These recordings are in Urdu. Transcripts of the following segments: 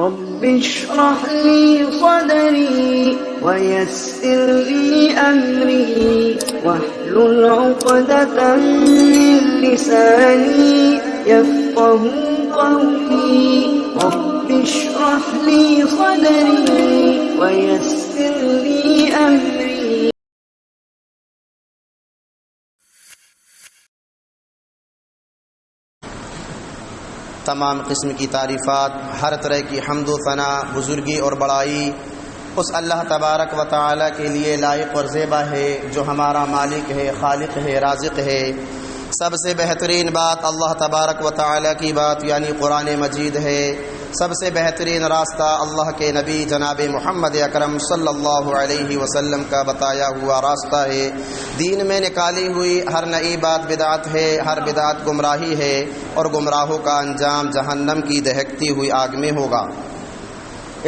رب اشرح لي صدري ويسر لي أمري واحلل عقدة من لساني يفقه قولي رب اشرح لي صدري ويسر لي أمري. تمام قسم کی تعریفات، ہر طرح کی حمد و ثنا، بزرگی اور بڑائی اس اللہ تبارک و تعالی کے لیے لائق اور زیبا ہے جو ہمارا مالک ہے، خالق ہے، رازق ہے۔ سب سے بہترین بات اللہ تبارک و تعالی کی بات یعنی قرآن مجید ہے۔ سب سے بہترین راستہ اللہ کے نبی جناب محمد اکرم صلی اللہ علیہ وسلم کا بتایا ہوا راستہ ہے۔ دین میں نکالی ہوئی ہر نئی بات بدعت ہے، ہر بدعت گمراہی ہے، اور گمراہوں کا انجام جہنم کی دہکتی ہوئی آگ میں ہوگا۔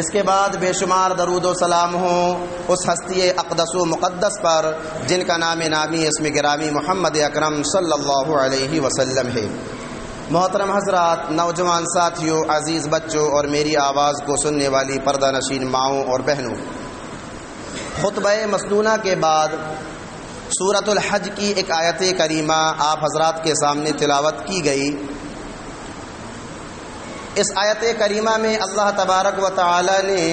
اس کے بعد بے شمار درود و سلام ہوں اس ہستی اقدس و مقدس پر جن کا نام نامی اسم گرامی محمد اکرم صلی اللہ علیہ وسلم ہے۔ محترم حضرات، نوجوان ساتھیوں، عزیز بچوں اور میری آواز کو سننے والی پردہ نشین ماؤں اور بہنوں، خطبہ مسنونہ کے بعد سورۃ الحج کی ایک آیت کریمہ آپ حضرات کے سامنے تلاوت کی گئی۔ اس آیت کریمہ میں اللہ تبارک و تعالی نے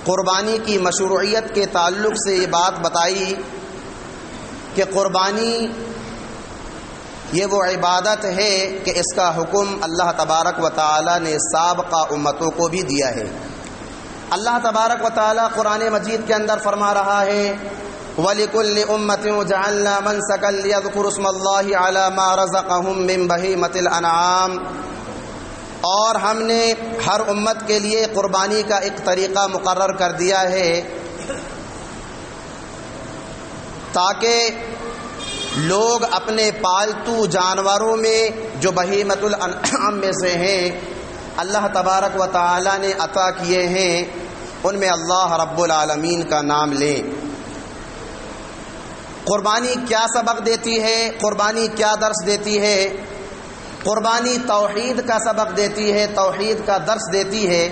قربانی کی مشروعیت کے تعلق سے یہ بات بتائی کہ قربانی یہ وہ عبادت ہے کہ اس کا حکم اللہ تبارک و تعالی نے سابقہ امتوں کو بھی دیا ہے۔ اللہ تبارک و تعالی قرآن مجید کے اندر فرما رہا ہے وَلِكُلِّ أُمَّةٍ جَعَلْنَا مَنْسَكًا لِيَذْكُرُوا اسْمَ اللَّهِ عَلَى مَا رَزَقَهُم مِّن بَهِيمَةِ الْأَنْعَامِ، اور ہم نے ہر امت کے لیے قربانی کا ایک طریقہ مقرر کر دیا ہے تاکہ لوگ اپنے پالتو جانوروں میں جو بہیمۃ الانعام میں سے ہیں اللہ تبارک و تعالی نے عطا کیے ہیں ان میں اللہ رب العالمین کا نام لیں۔ قربانی کیا سبق دیتی ہے؟ قربانی کیا درس دیتی ہے؟ قربانی توحید کا سبق دیتی ہے، توحید کا درس دیتی ہے۔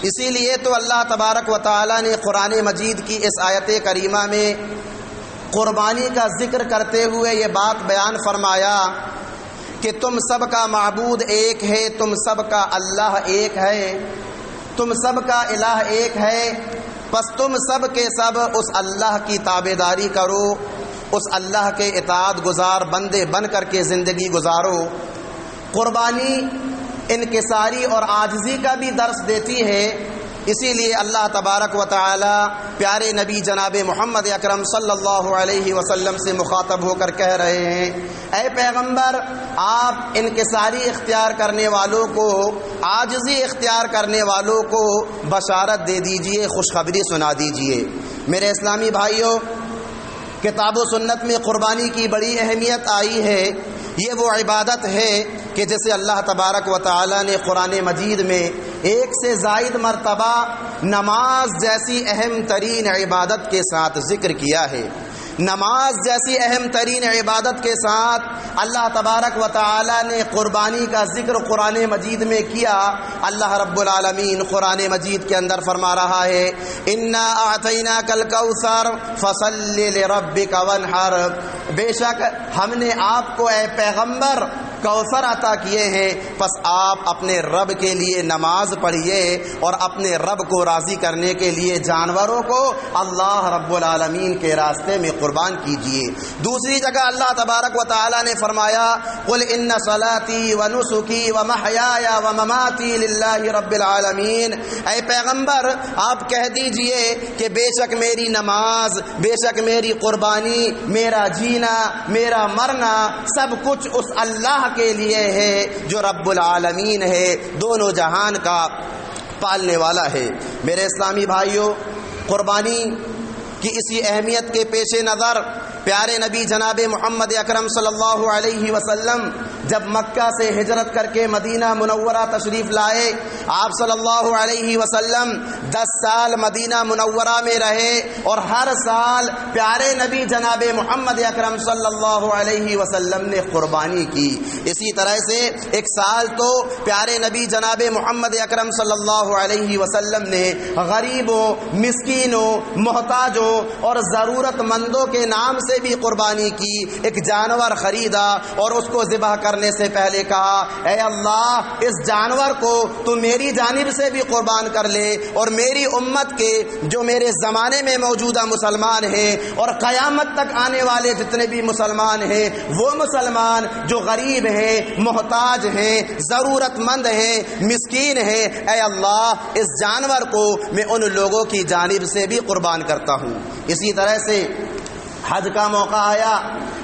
اسی لیے تو اللہ تبارک و تعالی نے قرآن مجید کی اس آیت کریمہ میں قربانی کا ذکر کرتے ہوئے یہ بات بیان فرمایا کہ تم سب کا معبود ایک ہے، تم سب کا اللہ ایک ہے، تم سب کا الہ ایک ہے، پس تم سب کے سب اس اللہ کی تابعداری کرو، اس اللہ کے اطاعت گزار بندے بن کر کے زندگی گزارو۔ قربانی انکساری اور عاجزی کا بھی درس دیتی ہے۔ اسی لیے اللہ تبارک و تعالی پیارے نبی جناب محمد اکرم صلی اللہ علیہ وسلم سے مخاطب ہو کر کہہ رہے ہیں اے پیغمبر، آپ انکساری اختیار کرنے والوں کو، عاجزی اختیار کرنے والوں کو بشارت دے دیجئے، خوشخبری سنا دیجئے۔ میرے اسلامی بھائیوں، کتاب و سنت میں قربانی کی بڑی اہمیت آئی ہے۔ یہ وہ عبادت ہے کہ جسے اللہ تبارک و تعالی نے قرآن مجید میں ایک سے زائد مرتبہ نماز جیسی اہم ترین عبادت کے ساتھ ذکر کیا ہے۔ نماز جیسی اہم ترین عبادت کے ساتھ اللہ تبارک و تعالی نے قربانی کا ذکر قرآن مجید میں کیا۔ اللہ رب العالمین قرآن مجید کے اندر فرما رہا ہے اِنَّا أَعْطَيْنَاكَ الْكَوْثَرَ فَصَلِّ لِرَبِّكَ وَانْحَرْ، بے شک ہم نے آپ کو اے پیغمبر کوثر عطا کیے ہیں، پس آپ اپنے رب کے لیے نماز پڑھیے اور اپنے رب کو راضی کرنے کے لیے جانوروں کو اللہ رب العالمین کے راستے میں قربان کیجیے۔ دوسری جگہ اللہ تبارک و تعالی نے فرمایا قل ان صلاتي ونسكي ومحياي ومماتي لله رب العالمین، اے پیغمبر آپ کہہ دیجئے کہ بے شک میری نماز، بے شک میری قربانی، میرا جینا، میرا مرنا سب کچھ اس اللہ کے لیے ہے جو رب العالمین ہے، دونوں جہان کا پالنے والا ہے۔ میرے اسلامی بھائیوں، قربانی کی اسی اہمیت کے پیش نظر پیارے نبی جناب محمد اکرم صلی اللہ علیہ وسلم جب مکہ سے ہجرت کر کے مدینہ منورہ تشریف لائے، آپ صلی اللہ علیہ وسلم 10 سال مدینہ منورہ میں رہے اور ہر سال پیارے نبی جناب محمد اکرم صلی اللہ علیہ وسلم نے قربانی کی۔ اسی طرح سے ایک سال تو پیارے نبی جناب محمد اکرم صلی اللہ علیہ وسلم نے غریبوں، مسکینوں، محتاجوں اور ضرورت مندوں کے نام سے بھی قربانی کی۔ ایک جانور خریدا اور اس کو ذبح کرنے سے پہلے کہا، اے اللہ اس جانور کو تو میری جانب سے بھی قربان کر لے، اور میری امت کے جو میرے زمانے میں موجودہ مسلمان ہیں اور قیامت تک آنے والے جتنے بھی مسلمان ہیں، وہ مسلمان جو غریب ہیں، محتاج ہیں، ضرورت مند ہیں، مسکین ہیں، اے اللہ اس جانور کو میں ان لوگوں کی جانب سے بھی قربان کرتا ہوں۔ اسی طرح سے حج کا موقع آیا،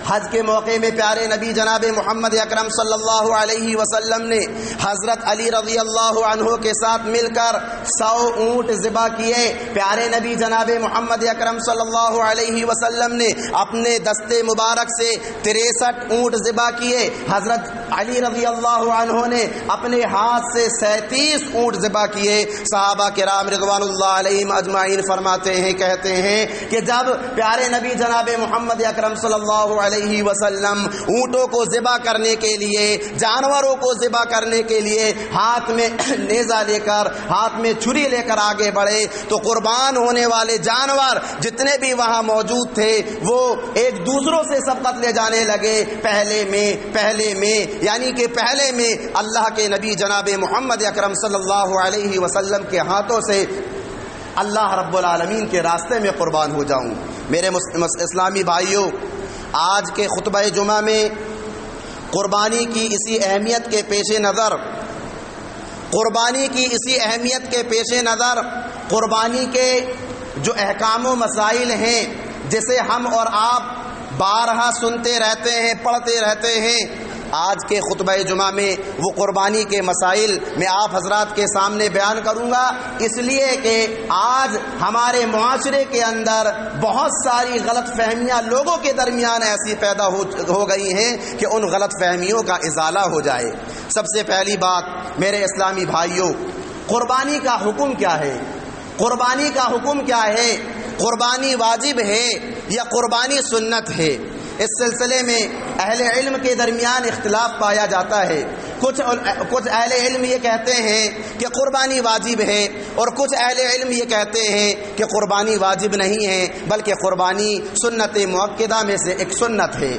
حج کے موقع میں پیارے نبی جناب محمد اکرم صلی اللہ علیہ وسلم نے حضرت علی رضی اللہ عنہ کے ساتھ مل کر 100 اونٹ ذبح کیے۔ پیارے نبی جناب محمد اکرم صلی اللہ علیہ وسلم نے اپنے دستے مبارک سے 63 اونٹ ذبح کیے۔ حضرت علی رضی اللہ عنہ نے اپنے ہاتھ سے 37 اونٹ ذبح کیے۔ صحابہ کرام رضوان اللہ علیہم اجمعین فرماتے ہیں، کہتے ہیں کہ جب پیارے نبی جناب محمد اکرم صلی اللہ علیہ وسلم اونٹوں کو ذبح کرنے کے لیے، جانوروں کو ذبح کرنے کے لیے ہاتھ میں نیزہ لے کر، ہاتھ میں چھری لے کر آگے بڑھے تو قربان ہونے والے جانور جتنے بھی وہاں موجود تھے وہ ایک دوسروں سے سبقت لے جانے لگے، پہلے میں یعنی کہ پہلے میں اللہ کے نبی جناب محمد اکرم صلی اللہ علیہ وسلم کے ہاتھوں سے اللہ رب العالمین کے راستے میں قربان ہو جاؤں۔ میرے اسلامی بھائیوں، آج کے خطبہ جمعہ میں قربانی کی اسی اہمیت کے پیش نظر قربانی کے جو احکام و مسائل ہیں جسے ہم اور آپ بارہا سنتے رہتے ہیں، پڑھتے رہتے ہیں، آج کے خطبہ جمعہ میں وہ قربانی کے مسائل میں آپ حضرات کے سامنے بیان کروں گا، اس لیے کہ آج ہمارے معاشرے کے اندر بہت ساری غلط فہمیاں لوگوں کے درمیان ایسی پیدا ہو گئی ہیں کہ ان غلط فہمیوں کا ازالہ ہو جائے۔ سب سے پہلی بات میرے اسلامی بھائیوں، قربانی کا حکم کیا ہے؟ قربانی کا حکم کیا ہے؟ قربانی واجب ہے یا قربانی سنت ہے؟ اس سلسلے میں اہل علم کے درمیان اختلاف پایا جاتا ہے۔ کچھ اہل علم یہ کہتے ہیں کہ قربانی واجب ہے، اور کچھ اہل علم یہ کہتے ہیں کہ قربانی واجب نہیں ہے بلکہ قربانی سنت مؤکدہ میں سے ایک سنت ہے،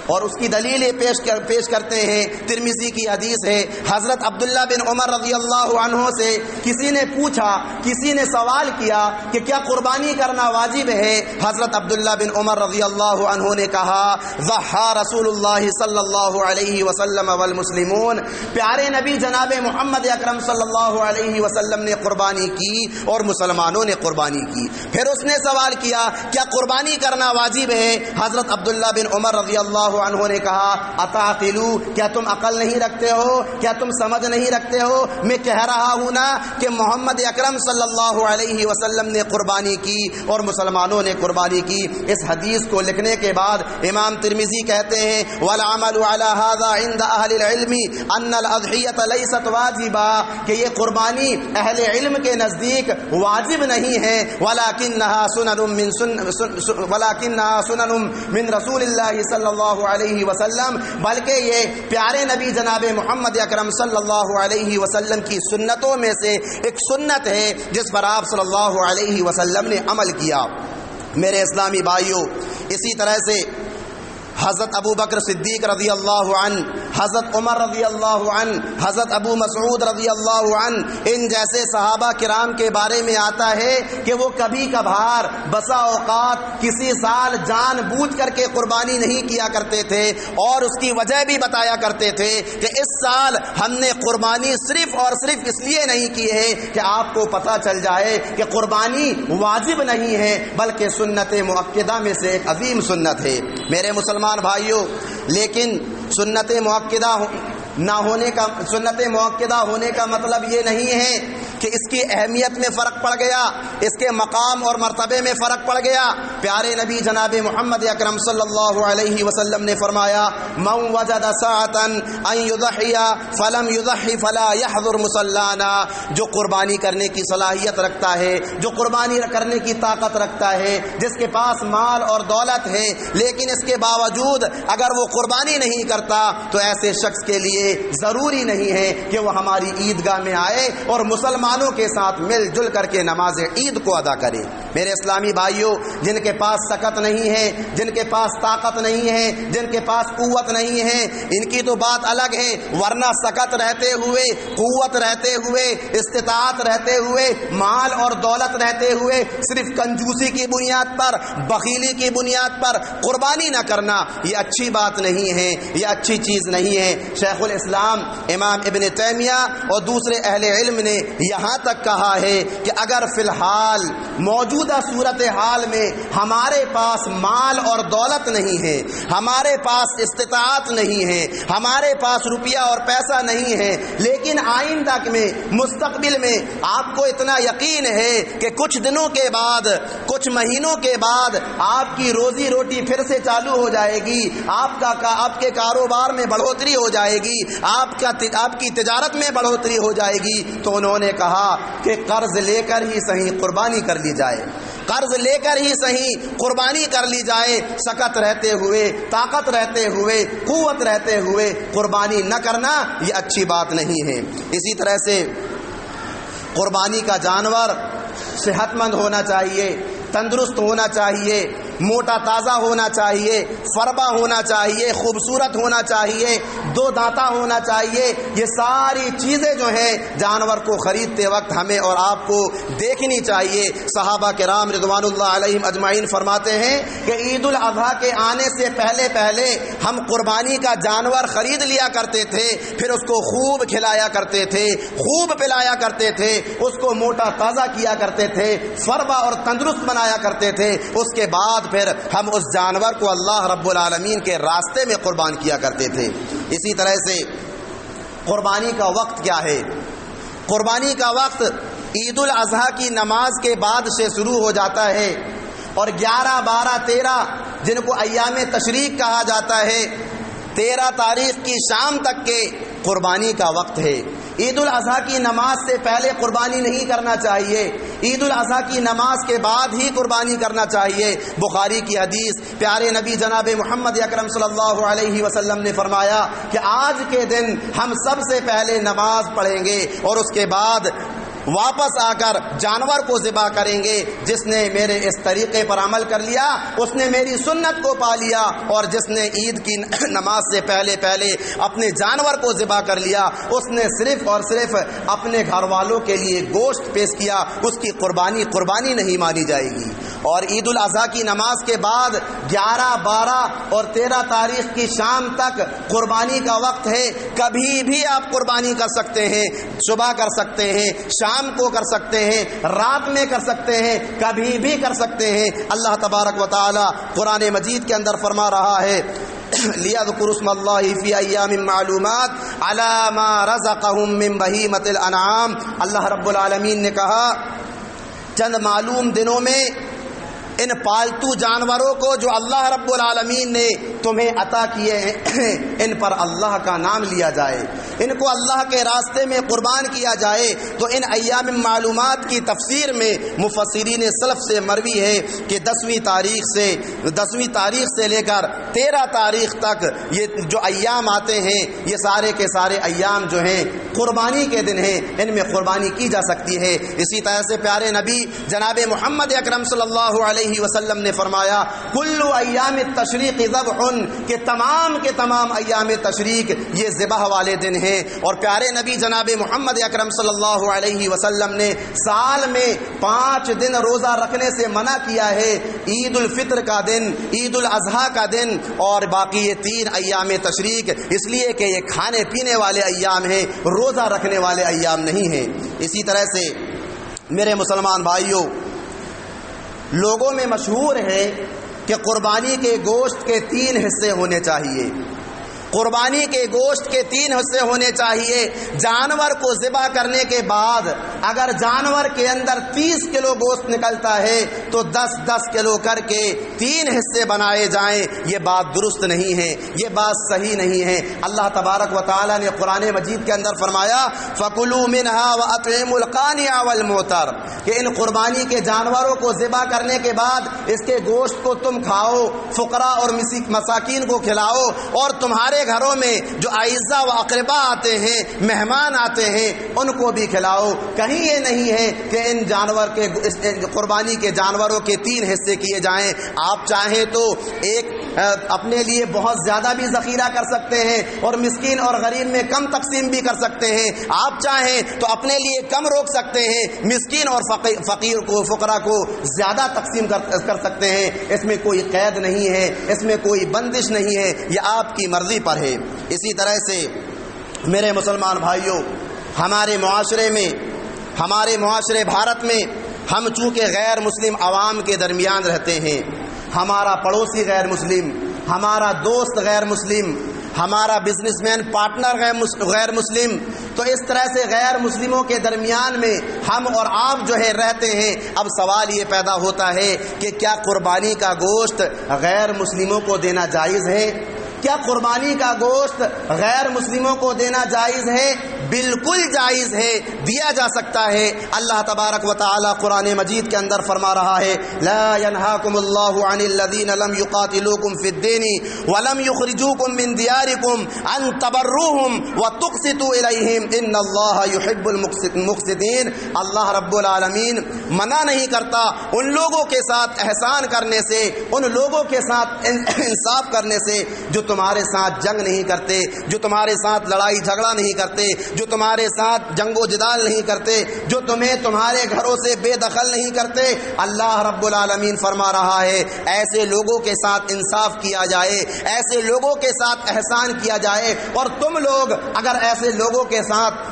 اور اس کی دلیل پیش کرتے ہیں۔ ترمذی کی حدیث ہے، حضرت عبداللہ بن عمر رضی اللہ عنہ سے کسی نے سوال کیا کہ کیا قربانی کرنا واجب ہے؟ حضرت عبداللہ بن عمر رضی اللہ عنہ نے کہا، ضحى رسول اللہ صلی اللہ علیہ وسلم والمسلمون، پیارے نبی جناب محمد اکرم صلی اللہ علیہ وسلم نے قربانی کی اور مسلمانوں نے قربانی کی۔ پھر اس نے سوال کیا، کیا قربانی کرنا واجب ہے؟ حضرت عبداللہ بن عمر رضی اللہ عنہ نے کہا، اتعقلوا، کیا تم عقل نہیں رکھتے ہو؟ کیا تم سمجھ نہیں رکھتے ہو؟ میں کہہ رہا ہوں نا کہ محمد اکرم صلی اللہ علیہ وسلم نے قربانی کی اور مسلمانوں نے قربانی کی۔ اس حدیث کو لکھنے کے بعد امام ترمذی کہتے ہیں، والعمل على هذا عند اہل العلم ان الاضحیۃ لیست واجبہ، کہ یہ قربانی اہل علم کے نزدیک واجب نہیں ہے، ولکنها سنن من رسول اللہ صلی اللہ علیہ وسلم، بلکہ یہ پیارے نبی جناب محمد اکرم صلی اللہ علیہ وسلم کی سنتوں میں سے ایک سنت ہے جس پر آپ صلی اللہ علیہ وسلم نے عمل کیا۔ میرے اسلامی بھائیوں، اسی طرح سے حضرت ابو بکر صدیق رضی اللہ عنہ، حضرت عمر رضی اللہ عنہ، حضرت ابو مسعود رضی اللہ عنہ، ان جیسے صحابہ کرام کے بارے میں آتا ہے کہ وہ کبھی کبھار بسا اوقات کسی سال جان بوجھ کر کے قربانی نہیں کیا کرتے تھے، اور اس کی وجہ بھی بتایا کرتے تھے کہ اس سال ہم نے قربانی صرف اور صرف اس لیے نہیں کی ہے کہ آپ کو پتہ چل جائے کہ قربانی واجب نہیں ہے بلکہ سنت مؤکدہ میں سے ایک عظیم سنت ہے۔ میرے مسلمان بھائیوں، لیکن سنت مؤکدہ نہ ہونے کا، سنت مؤکدہ ہونے کا مطلب یہ نہیں ہے کہ اس کی اہمیت میں فرق پڑ گیا، اس کے مقام اور مرتبے میں فرق پڑ گیا۔ پیارے نبی جناب محمد اکرم صلی اللہ علیہ وسلم نے فرمایا من وجد ساعة ان یضحی فلم یضحی فلا یحضر مصلانا، جو قربانی کرنے کی صلاحیت رکھتا ہے، جو قربانی کرنے کی طاقت رکھتا ہے، جس کے پاس مال اور دولت ہے لیکن اس کے باوجود اگر وہ قربانی نہیں کرتا تو ایسے شخص کے لیے ضروری نہیں ہے کہ وہ ہماری عیدگاہ میں آئے اور مسلمانوں کے ساتھ مل جل کر کے نماز عید کو ادا کرے۔ میرے اسلامی بھائیوں، جن کے پاس سکت نہیں ہے، جن کے پاس طاقت نہیں ہے، جن کے پاس قوت نہیں ہے، ان کی تو بات الگ ہے، ورنہ سکت رہتے ہوئے، قوت رہتے ہوئے، استطاعت رہتے ہوئے، مال اور دولت رہتے ہوئے صرف کنجوسی کی بنیاد پر، بخیلی کی بنیاد پر قربانی نہ کرنا، یہ اچھی بات نہیں ہے، یہ اچھی چیز نہیں ہے۔ شیخ الاسلام امام ابن تیمیہ اور دوسرے اہل علم نے یہاں تک کہا ہے کہ اگر فی الحال موجودہ صورتحال میں ہمارے پاس مال اور دولت نہیں ہے، ہمارے پاس استطاعت نہیں ہے، ہمارے پاس روپیہ اور پیسہ نہیں ہے، لیکن آئندہ میں، مستقبل میں آپ کو اتنا یقین ہے کہ کچھ دنوں کے بعد، کچھ مہینوں کے بعد آپ کی روزی روٹی پھر سے چالو ہو جائے گی، آپ کے کاروبار میں بڑھوتری ہو جائے گی، آپ کی تجارت میں بڑھوتری ہو جائے گی، تو انہوں نے کہا کہ قرض لے کر ہی صحیح قربانی کر لی جائے، قرض لے کر ہی صحیح قربانی کر لی جائے، سکت رہتے ہوئے، طاقت رہتے ہوئے، قوت رہتے ہوئے قربانی نہ کرنا یہ اچھی بات نہیں ہے۔ اسی طرح سے قربانی کا جانور صحت مند ہونا چاہیے، تندرست ہونا چاہیے، موٹا تازہ ہونا چاہیے، فربا ہونا چاہیے، خوبصورت ہونا چاہیے، دو دانتا ہونا چاہیے۔ یہ ساری چیزیں جو ہیں جانور کو خریدتے وقت ہمیں اور آپ کو دیکھنی چاہیے۔ صحابہ کرام رضوان اللہ علیہم اجمعین فرماتے ہیں کہ عید الاضحیٰ کے آنے سے پہلے پہلے ہم قربانی کا جانور خرید لیا کرتے تھے، پھر اس کو خوب کھلایا کرتے تھے، خوب پلایا کرتے تھے، اس کو موٹا تازہ کیا کرتے تھے، فربا اور تندرست بنایا کرتے تھے، اس کے بعد پھر ہم اس جانور کو اللہ رب العالمین کے راستے میں قربان کیا کرتے تھے۔ اسی طرح سے قربانی کا وقت کیا ہے؟ قربانی کا وقت عید الاضحیٰ کی نماز کے بعد سے شروع ہو جاتا ہے اور 11، 12، 13 جن کو ایام تشریق کہا جاتا ہے، 13 تاریخ کی شام تک کے قربانی کا وقت ہے۔ عید الاضحیٰ کی نماز سے پہلے قربانی نہیں کرنا چاہیے، عید الاضحیٰ کی نماز کے بعد ہی قربانی کرنا چاہیے۔ بخاری کی حدیث، پیارے نبی جناب محمد اکرم صلی اللہ علیہ وسلم نے فرمایا کہ آج کے دن ہم سب سے پہلے نماز پڑھیں گے اور اس کے بعد واپس آ کر جانور کو ذبح کریں گے۔ جس نے میرے اس طریقے پر عمل کر لیا اس نے میری سنت کو پا لیا، اور جس نے عید کی نماز سے پہلے پہلے اپنے جانور کو ذبح کر لیا اس نے صرف اور صرف اپنے گھر والوں کے لیے گوشت پیش کیا، اس کی قربانی نہیں مانی جائے گی۔ اور عید الاضحیٰ کی نماز کے بعد 11، 12 اور 13 تاریخ کی شام تک قربانی کا وقت ہے۔ کبھی بھی آپ قربانی کر سکتے ہیں، صبح کر سکتے ہیں، شام کو کر سکتے ہیں، رات میں کر سکتے ہیں، کبھی بھی کر سکتے ہیں۔ اللہ تبارک و تعالی قرآن مجید کے اندر فرما رہا ہے لِيَذْكُرُوا اسْمَ اللَّهِ فِي أَيَّامٍ مَّعْلُومَاتٍ عَلَىٰ مَا رَزَقَهُم مِّن بَهِيمَةِ الْأَنْعَامِ۔ اللہ رب العالمین نے کہا چند معلوم دنوں میں ان پالتو جانوروں کو جو اللہ رب العالمین نے تمہیں عطا کیے ہیں ان پر اللہ کا نام لیا جائے، ان کو اللہ کے راستے میں قربان کیا جائے۔ تو ان ایام معلومات کی تفسیر میں مفسرین سلف سے مروی ہے کہ 10ویں تاریخ سے لے کر 13 تاریخ تک یہ جو ایام آتے ہیں یہ سارے کے سارے ایام جو ہیں قربانی کے دن ہیں، ان میں قربانی کی جا سکتی ہے۔ اسی طرح سے پیارے نبی جناب محمد اکرم صلی اللہ علیہ وسلم نے فرمایا کل ایام التشریق ذبح، کہ تمام کے تمام ایام تشریق یہ ذبح والے دن ہیں۔ اور پیارے نبی جناب محمد اکرم صلی اللہ علیہ وسلم نے سال میں 5 دن روزہ رکھنے سے منع کیا ہے، عید الفطر کا دن، عید الاضحیٰ کا دن اور باقی یہ 3 ایام تشریق، اس لیے کہ یہ کھانے پینے والے ایام ہیں، روزہ رکھنے والے ایام نہیں ہیں۔ اسی طرح سے میرے مسلمان بھائیوں، لوگوں میں مشہور ہے کہ قربانی کے گوشت کے 3 حصے ہونے چاہیے۔ قربانی کے گوشت کے 3 حصے ہونے چاہیے۔ جانور کو ذبح کرنے کے بعد اگر جانور کے اندر 30 کلو گوشت نکلتا ہے تو 10-10 کلو کر کے 3 حصے بنائے جائیں۔ یہ بات درست نہیں ہے، یہ بات صحیح نہیں ہے۔ اللہ تبارک و تعالی نے قرآن مجید کے اندر فرمایا فَكُلُوا مِنْهَا وَأَطْعِمُوا الْقَانِعَ وَالْمُعْتَرَ، کہ ان قربانی کے جانوروں کو ذبح کرنے کے بعد اس کے گوشت کو تم کھاؤ، فقراء اور مساکین کو کھلاؤ، اور تمہارے گھروں میں جو اعزاء و اقربا آتے ہیں، مہمان آتے ہیں، ان کو بھی کھلاؤ۔ کہیں یہ نہیں ہے کہ ان جانور کے قربانی کے جانوروں کے 3 حصے کیے جائیں۔ آپ چاہیں تو ایک اپنے لیے بہت زیادہ بھی ذخیرہ کر سکتے ہیں اور مسکین اور غریب میں کم تقسیم بھی کر سکتے ہیں۔ آپ چاہیں تو اپنے لیے کم روک سکتے ہیں، مسکین اور فقیر کو، فقراء کو زیادہ تقسیم کر سکتے ہیں۔ اس میں کوئی قید نہیں ہے، اس میں کوئی بندش نہیں ہے، یہ آپ کی مرضی پر ہے۔ اسی طرح سے میرے مسلمان بھائیوں، ہمارے معاشرے بھارت میں ہم چونکہ غیر مسلم عوام کے درمیان رہتے ہیں، ہمارا پڑوسی غیر مسلم، ہمارا دوست غیر مسلم، ہمارا بزنس مین پارٹنر غیر مسلم، تو اس طرح سے غیر مسلموں کے درمیان میں ہم اور آپ جو ہے رہتے ہیں۔ اب سوال یہ پیدا ہوتا ہے کہ کیا قربانی کا گوشت غیر مسلموں کو دینا جائز ہے؟ کیا قربانی کا گوشت غیر مسلموں کو دینا جائز ہے؟ بالکل جائز ہے، دیا جا سکتا ہے۔ اللہ تبارک و تعالی قرآن مجید کے اندر فرما رہا ہے لا ينهاكم الله عن الذين لم يقاتلوكم في الدين ولم يخرجوكم من دياركم ان تبروهم وتقسطوا اليهم ان الله يحب المقسطين۔ اللہ رب العالمین منع نہیں کرتا ان لوگوں کے ساتھ احسان کرنے سے، ان لوگوں کے ساتھ انصاف کرنے سے جو تمہارے ساتھ جنگ نہیں کرتے، جو تمہارے ساتھ لڑائی جھگڑا نہیں کرتے، جو تمہارے ساتھ جنگ و جدال نہیں کرتے، جو تمہیں تمہارے گھروں سے بے دخل نہیں کرتے۔ اللہ رب العالمین فرما رہا ہے ایسے لوگوں کے ساتھ انصاف کیا جائے، ایسے لوگوں کے ساتھ احسان کیا جائے، اور تم لوگ اگر ایسے لوگوں کے ساتھ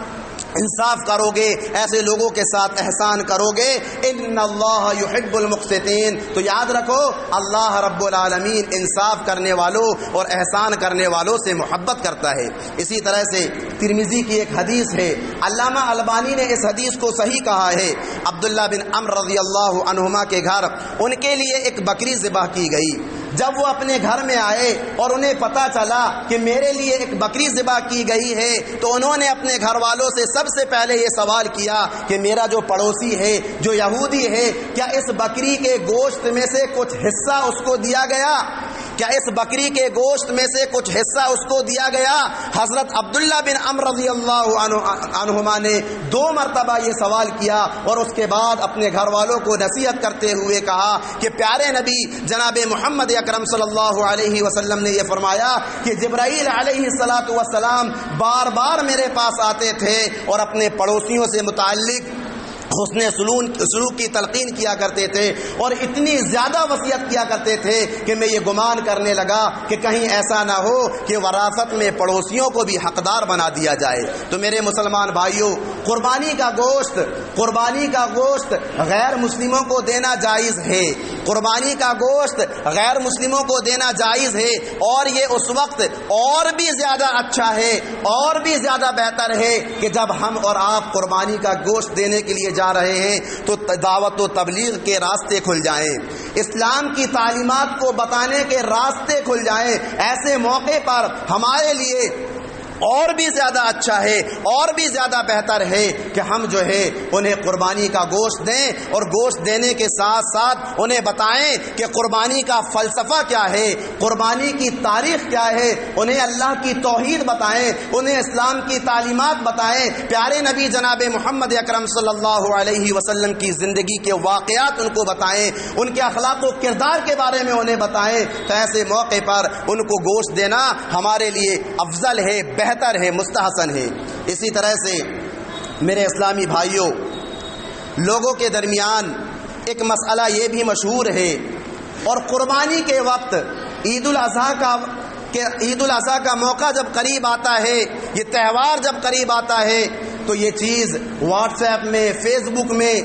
انصاف کرو گے، ایسے لوگوں کے ساتھ احسان کرو گے، ان اللہ یحب المقسطین، تو یاد رکھو اللہ رب العالمین انصاف کرنے والوں اور احسان کرنے والوں سے محبت کرتا ہے۔ اسی طرح سے ترمذی کی ایک حدیث ہے، علامہ البانی نے اس حدیث کو صحیح کہا ہے۔ عبداللہ بن عمرو رضی اللہ عنہما کے گھر ان کے لیے ایک بکری ذبح کی گئی۔ جب وہ اپنے گھر میں آئے اور انہیں پتا چلا کہ میرے لیے ایک بکری ذبح کی گئی ہے، تو انہوں نے اپنے گھر والوں سے سب سے پہلے یہ سوال کیا کہ میرا جو پڑوسی ہے، جو یہودی ہے، کیا اس بکری کے گوشت میں سے کچھ حصہ اس کو دیا گیا؟ کیا اس بکری کے گوشت میں سے کچھ حصہ اس کو دیا گیا؟ حضرت عبداللہ بن عمرو رضی اللہ عنہما نے 2 مرتبہ یہ سوال کیا، اور اس کے بعد اپنے گھر والوں کو نصیحت کرتے ہوئے کہا کہ پیارے نبی جناب محمد اکرم صلی اللہ علیہ وسلم نے یہ فرمایا کہ جبرائیل علیہ السلام بار بار میرے پاس آتے تھے اور اپنے پڑوسیوں سے متعلق حسن سلوک کی تلقین کیا کرتے تھے، اور اتنی زیادہ وصیت کیا کرتے تھے کہ میں یہ گمان کرنے لگا کہ کہیں ایسا نہ ہو کہ وراثت میں پڑوسیوں کو بھی حقدار بنا دیا جائے۔ تو میرے مسلمان بھائیوں، قربانی کا گوشت غیر مسلموں کو دینا جائز ہے، قربانی کا گوشت غیر مسلموں کو دینا جائز ہے، اور یہ اس وقت اور بھی زیادہ اچھا ہے، اور بھی زیادہ بہتر ہے کہ جب ہم اور آپ قربانی کا گوشت دینے کے لیے جا رہے ہیں تو دعوت و تبلیغ کے راستے کھل جائیں، اسلام کی تعلیمات کو بتانے کے راستے کھل جائیں۔ ایسے موقع پر ہمارے لیے اور بھی زیادہ اچھا ہے، اور بھی زیادہ بہتر ہے کہ ہم جو ہے انہیں قربانی کا گوشت دیں، اور گوشت دینے کے ساتھ ساتھ انہیں بتائیں کہ قربانی کا فلسفہ کیا ہے، قربانی کی تاریخ کیا ہے، انہیں اللہ کی توحید بتائیں، انہیں اسلام کی تعلیمات بتائیں، پیارے نبی جناب محمد اکرم صلی اللہ علیہ وسلم کی زندگی کے واقعات ان کو بتائیں، ان کے اخلاق و کردار کے بارے میں انہیں بتائیں۔ تو ایسے موقع پر ان کو گوشت دینا ہمارے لیے افضل ہے، بہتر ہے، مستحسن ہے۔ اسی طرح سے میرے اسلامی بھائیوں، لوگوں کے درمیان ایک مسئلہ یہ بھی مشہور ہے، اور قربانی کے وقت عید الاضحیٰ کا موقع جب قریب آتا ہے، یہ تہوار جب قریب آتا ہے، تو یہ چیز واٹس ایپ میں، فیس بک میں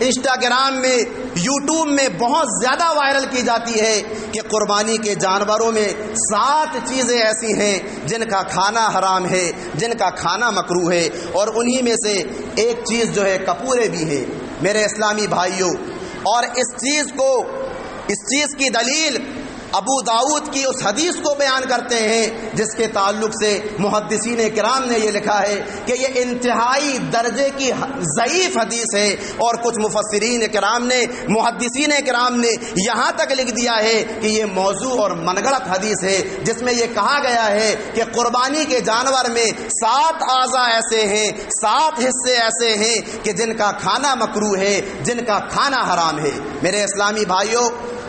انسٹاگرام میں، یوٹیوب میں بہت زیادہ وائرل کی جاتی ہے کہ قربانی کے جانوروں میں 7 چیزیں ایسی ہیں جن کا کھانا حرام ہے، جن کا کھانا مکروہ ہے، اور انہی میں سے ایک چیز جو ہے کپورے بھی ہیں میرے اسلامی بھائیوں۔ اور اس چیز کی دلیل ابو داؤد کی اس حدیث کو بیان کرتے ہیں جس کے تعلق سے محدثین کرام نے یہ لکھا ہے کہ یہ انتہائی درجے کی ضعیف حدیث ہے، اور کچھ مفسرین کرام نے، محدثین کرام نے یہاں تک لکھ دیا ہے کہ یہ موضوع اور من گڑت حدیث ہے، جس میں یہ کہا گیا ہے کہ قربانی کے جانور میں 7 اعضاء ایسے ہیں، 7 حصے ایسے ہیں کہ جن کا کھانا مکروہ ہے، جن کا کھانا حرام ہے۔ میرے اسلامی بھائیوں،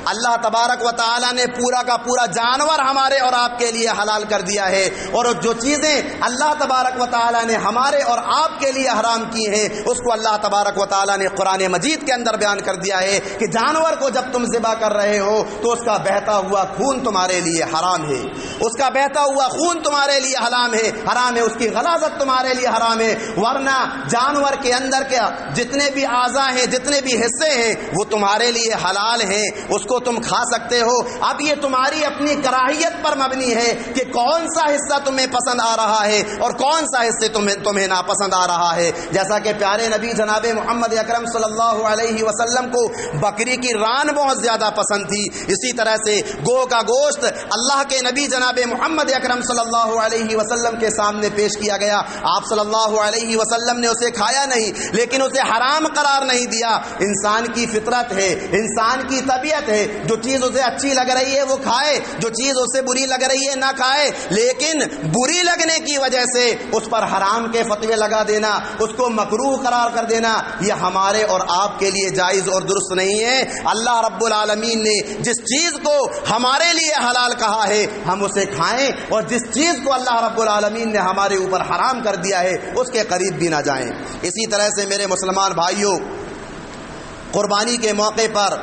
اللہ تبارک و تعالی نے پورا کا پورا جانور ہمارے اور آپ کے لیے حلال کر دیا ہے، اور جو چیزیں اللہ تبارک و تعالی نے ہمارے اور آپ کے لیے حرام کی ہیں اس کو اللہ تبارک و تعالی نے قرآن مجید کے اندر بیان کر دیا ہے کہ جانور کو جب تم ذبح کر رہے ہو تو اس کا بہتا ہوا خون تمہارے لیے حرام ہے، اس کا بہتا ہوا خون تمہارے لیے حرام ہے، اس کی غلاظت تمہارے لیے حرام ہے، ورنہ جانور کے اندر کے جتنے بھی اعضاء ہیں، جتنے بھی حصے ہیں وہ تمہارے لیے حلال ہیں، اس کو تم کھا سکتے ہو۔ اب یہ تمہاری اپنی کراہیت پر مبنی ہے کہ کون سا حصہ تمہیں پسند آ رہا ہے اور کون سا حصہ تمہیں ناپسند آ رہا ہے۔ جیسا کہ پیارے نبی جناب محمد اکرم صلی اللہ علیہ وسلم کو بکری کی ران بہت زیادہ پسند تھی، اسی طرح سے گو کا گوشت اللہ کے نبی جناب محمد اکرم صلی اللہ علیہ وسلم کے سامنے پیش کیا گیا، آپ صلی اللہ علیہ وسلم نے اسے کھایا نہیں، لیکن اسے حرام قرار نہیں دیا۔ انسان کی فطرت ہے، انسان کی طبیعت ہے، جو چیز اسے اچھی لگ رہی ہے وہ کھائے، جو چیز اسے بری لگ رہی ہے نہ کھائے، لیکن بری لگنے کی وجہ سے اس پر حرام کے فتوے لگا دینا، اس کو مکروہ قرار کر دینا، یہ ہمارے اور آپ کے لیے جائز اور درست نہیں ہے۔ اللہ رب العالمین نے جس چیز کو ہمارے لیے حلال کہا ہے ہم اسے کھائیں، اور جس چیز کو اللہ رب العالمین نے ہمارے اوپر حرام کر دیا ہے اس کے قریب بھی نہ جائیں۔ اسی طرح سے میرے مسلمان بھائیوں، قربانی کے موقع پر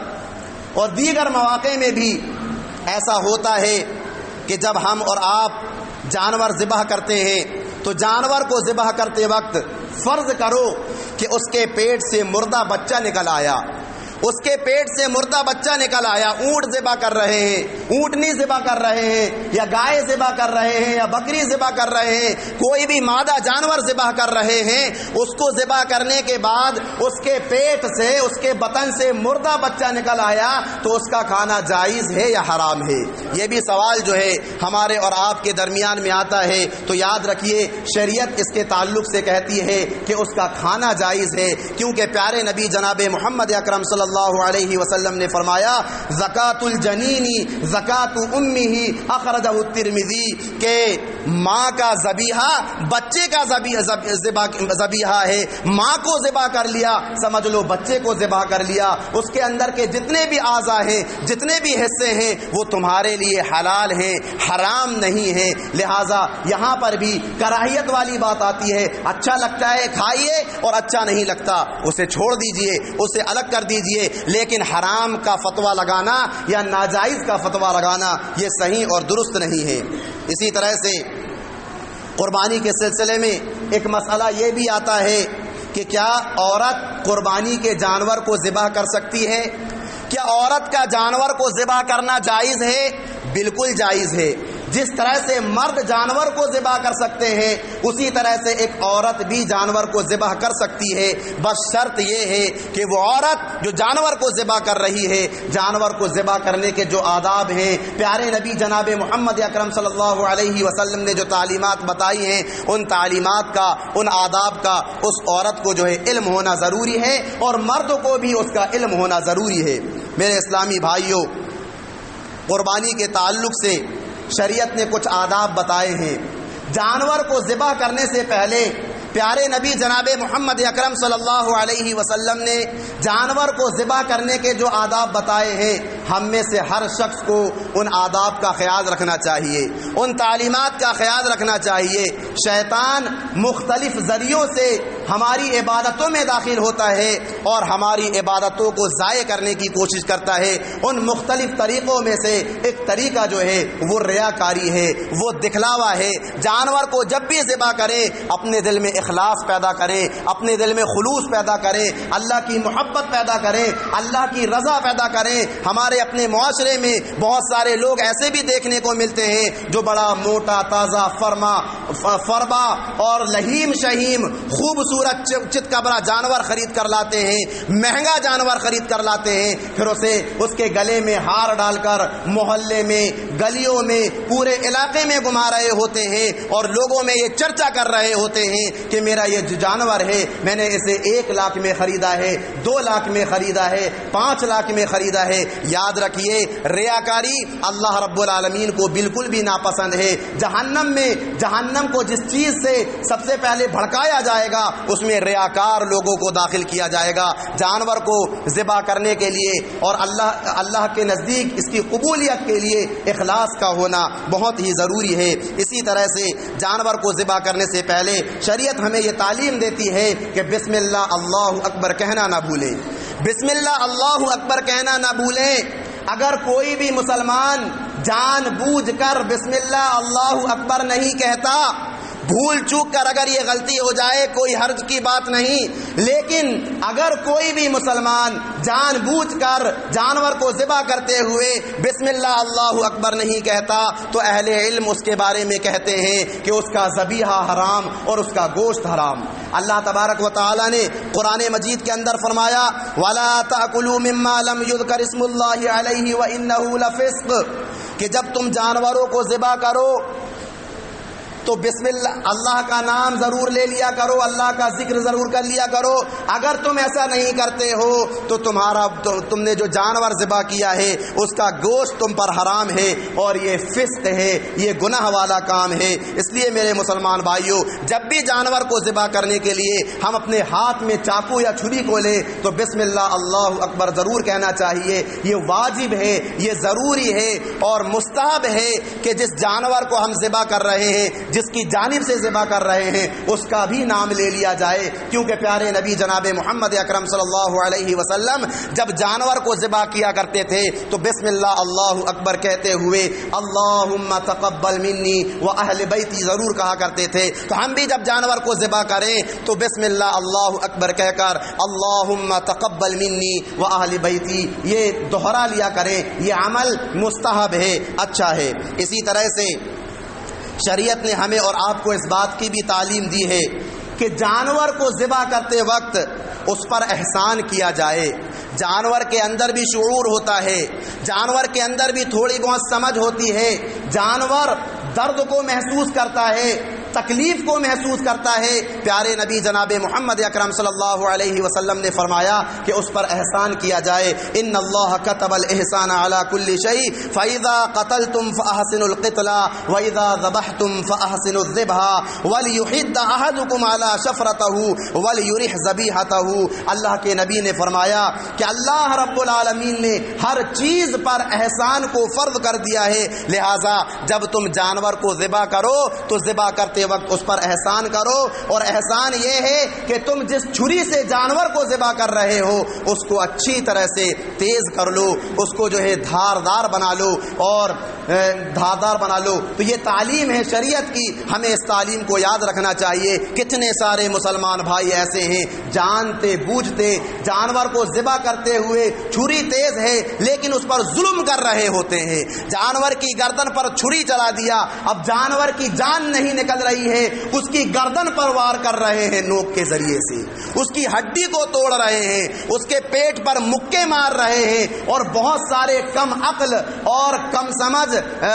اور دیگر مواقع میں بھی ایسا ہوتا ہے کہ جب ہم اور آپ جانور ذبح کرتے ہیں تو جانور کو ذبح کرتے وقت فرض کرو کہ اس کے پیٹ سے مردہ بچہ نکل آیا، اس کے پیٹ سے مردہ بچہ نکل آیا، اونٹ ذبح کر رہے ہیں، اونٹنی ذبح کر رہے ہیں، یا گائے ذبح کر رہے ہیں، یا بکری ذبح کر رہے ہیں، کوئی بھی مادہ جانور ذبح کر رہے ہیں، اس کو ذبح کرنے کے بعد اس کے پیٹ سے، اس کے بطن سے مردہ بچہ نکل آیا تو اس کا کھانا جائز ہے یا حرام ہے؟ یہ بھی سوال جو ہے ہمارے اور آپ کے درمیان میں آتا ہے، تو یاد رکھیے شریعت اس کے تعلق سے کہتی ہے کہ اس کا کھانا جائز ہے، کیونکہ پیارے نبی جناب محمد اکرم صلی اللہ علیہ وسلم نے فرمایا زکات الجنینی زکات امہ، اخرجہ الترمذی، کہ ماں کا ذبیحہ بچے کا ذبیحہ ہے، ماں کو ذبح کر لیا سمجھ لو بچے کو ذبح کر لیا، اس کے اندر کے جتنے بھی اعضاء ہیں، جتنے بھی حصے ہیں وہ تمہارے لیے حلال ہیں، حرام نہیں ہیں۔ لہٰذا یہاں پر بھی کراہیت والی بات آتی ہے، اچھا لگتا ہے کھائیے اور اچھا نہیں لگتا اسے چھوڑ دیجئے، اسے الگ کر دیجئے، لیکن حرام کا فتویٰ لگانا یا ناجائز کا فتویٰ لگانا یہ صحیح اور درست نہیں ہے۔ اسی طرح سے قربانی کے سلسلے میں ایک مسئلہ یہ بھی آتا ہے کہ کیا عورت قربانی کے جانور کو ذبح کر سکتی ہے؟ کیا عورت کا جانور کو ذبح کرنا جائز ہے؟ بالکل جائز ہے۔ جس طرح سے مرد جانور کو ذبح کر سکتے ہیں اسی طرح سے ایک عورت بھی جانور کو ذبح کر سکتی ہے، بس شرط یہ ہے کہ وہ عورت جو جانور کو ذبح کر رہی ہے، جانور کو ذبح کرنے کے جو آداب ہیں، پیارے نبی جناب محمد اکرم صلی اللہ علیہ وسلم نے جو تعلیمات بتائی ہیں، ان تعلیمات کا، ان آداب کا اس عورت کو جو ہے علم ہونا ضروری ہے، اور مرد کو بھی اس کا علم ہونا ضروری ہے۔ میرے اسلامی بھائیوں، قربانی کے تعلق سے شریعت نے کچھ آداب بتائے ہیں۔ جانور کو ذبح کرنے سے پہلے پیارے نبی جناب محمد اکرم صلی اللہ علیہ وسلم نے جانور کو ذبح کرنے کے جو آداب بتائے ہیں، ہم میں سے ہر شخص کو ان آداب کا خیال رکھنا چاہیے، ان تعلیمات کا خیال رکھنا چاہیے۔ شیطان مختلف ذریعوں سے ہماری عبادتوں میں داخل ہوتا ہے اور ہماری عبادتوں کو ضائع کرنے کی کوشش کرتا ہے۔ ان مختلف طریقوں میں سے ایک طریقہ جو ہے وہ ریاکاری ہے، وہ دکھلاوا ہے۔ جانور کو جب بھی ذبح کریں اپنے دل میں اخلاص پیدا کریں، اپنے دل میں خلوص پیدا کریں، اللہ کی محبت پیدا کریں، اللہ کی رضا پیدا کریں۔ ہمارے اپنے معاشرے میں بہت سارے لوگ ایسے بھی دیکھنے کو ملتے ہیں جو بڑا موٹا تازہ فربا اور لہیم شہیم خوبصورت چتکبرا جانور خرید کر لاتے ہیں، مہنگا جانور خرید کر لاتے ہیں، پھر اس کے گلے میں ہار ڈال کر محلے میں، گلیوں میں، پورے علاقے میں گھما رہے ہوتے ہیں اور لوگوں میں یہ چرچا کر رہے ہوتے ہیں کہ میرا یہ جو جانور ہے میں نے اسے 1 لاکھ میں خریدا ہے، 2 لاکھ میں خریدا ہے، 5 لاکھ میں خریدا ہے۔ یاد رکھیے ریاکاری اللہ رب العالمین کو بالکل بھی ناپسند ہے۔ جہنم کو جس چیز سے سب سے پہلے بھڑکایا جائے گا اس میں ریاکار لوگوں کو داخل کیا جائے گا۔ جانور کو ذبح کرنے کے لیے اور اللہ کے نزدیک اس کی قبولیت کے لیے اخلاص کا ہونا بہت ہی ضروری ہے۔ اسی طرح سے جانور کو ذبح کرنے سے پہلے شریعت ہمیں یہ تعلیم دیتی ہے کہ بسم اللہ اللہ اکبر کہنا نہ بھولیں، بسم اللہ اللہ اکبر کہنا نہ بھولیں۔ اگر کوئی بھی مسلمان جان بوجھ کر بسم اللہ اللہ اکبر نہیں کہتا، بھول چوک کر اگر یہ غلطی ہو جائے کوئی حرج کی بات نہیں، لیکن اگر کوئی بھی مسلمان جان بوجھ کر جانور کو ذبح کرتے ہوئے بسم اللہ اللہ اکبر نہیں کہتا تو اہل علم اس کے بارے میں کہتے ہیں کہ اس کا ذبیحہ حرام اور اس کا گوشت حرام۔ اللہ تبارک و تعالی نے قرآن مجید کے اندر فرمایا وَلَا تَأْكُلُوا مِمَّا لَمْ يُذْكَرِ اسْمُ اللَّهِ عَلَيْهِ وَإِنَّهُ لَفِسْقٌ، کہ جب تم جانوروں کو ذبح کرو تو بسم اللہ کا نام ضرور لے لیا کرو، اللہ کا ذکر ضرور کر لیا کرو۔ اگر تم ایسا نہیں کرتے ہو تو تم نے جو جانور ذبح کیا ہے اس کا گوشت تم پر حرام ہے اور یہ فسق ہے، یہ گناہ والا کام ہے۔ اس لیے میرے مسلمان بھائیوں، جب بھی جانور کو ذبح کرنے کے لیے ہم اپنے ہاتھ میں چاقو یا چھری کو لیں تو بسم اللہ اللہ اکبر ضرور کہنا چاہیے۔ یہ واجب ہے، یہ ضروری ہے اور مستحب ہے کہ جس جانور کو ہم ذبح کر رہے ہیں، جس کی جانب سے ذبح کر رہے ہیں، اس کا بھی نام لے لیا جائے، کیونکہ پیارے نبی جناب محمد اکرم صلی اللہ علیہ وسلم جب جانور کو ذبح کیا کرتے تھے تو بسم اللہ اللہ اکبر کہتے ہوئے اللہم تقبل منی و اہل بیتی ضرور کہا کرتے تھے۔ تو ہم بھی جب جانور کو ذبح کریں تو بسم اللہ اللہ اکبر کہہ کر اللہم تقبل منی و اہل بیتی یہ دوہرا لیا کریں، یہ عمل مستحب ہے، اچھا ہے۔ اسی طرح سے شریعت نے ہمیں اور آپ کو اس بات کی بھی تعلیم دی ہے کہ جانور کو ذبح کرتے وقت اس پر احسان کیا جائے۔ جانور کے اندر بھی شعور ہوتا ہے، جانور کے اندر بھی تھوڑی بہت سمجھ ہوتی ہے، جانور درد کو محسوس کرتا ہے، تکلیف کو محسوس کرتا ہے۔ پیارے نبی جناب محمد اکرم صلی اللہ علیہ وسلم نے فرمایا کہ اس پر احسان کیا جائے۔ ان اللہ کتب الاحسان علی کل شیء فاذا قتلتم فاحسنوا القتل واذا ذبحتم فاحسنوا الذبح وليحد احدكم على شفرته وليرح ذبیحته۔ اللہ کے نبی نے فرمایا کہ اللہ رب العالمین نے ہر چیز پر احسان کو فرض کر دیا ہے، لہذا جب تم جانور کو ذبح کرو تو ذبح کرتے وقت اس پر احسان کرو، اور احسان یہ ہے کہ تم جس چھری سے جانور کو ذبح کر رہے ہو اس کو اچھی طرح سے تیز کر لو، اس کو جو ہے دھاردار بنا لو اور دھاردار بنا لو۔ تو یہ تعلیم ہے شریعت کی، ہمیں اس تعلیم کو یاد رکھنا چاہیے۔ کتنے سارے مسلمان بھائی ایسے ہیں جانتے بوجھتے جانور کو ذبح کرتے ہوئے چھری تیز ہے لیکن اس پر ظلم کر رہے ہوتے ہیں، جانور کی گردن پر چھری چلا دیا، اب جانور کی جان نہیں نکل رہی ہے، اس کی گردن پر وار کر رہے ہیں نوک کے ذریعے سے، اس کی ہڈی کو توڑ رہے ہیں، اس کے پیٹ پر مکے مار رہے ہیں۔ اور بہت سارے کم عقل اور کم سمجھ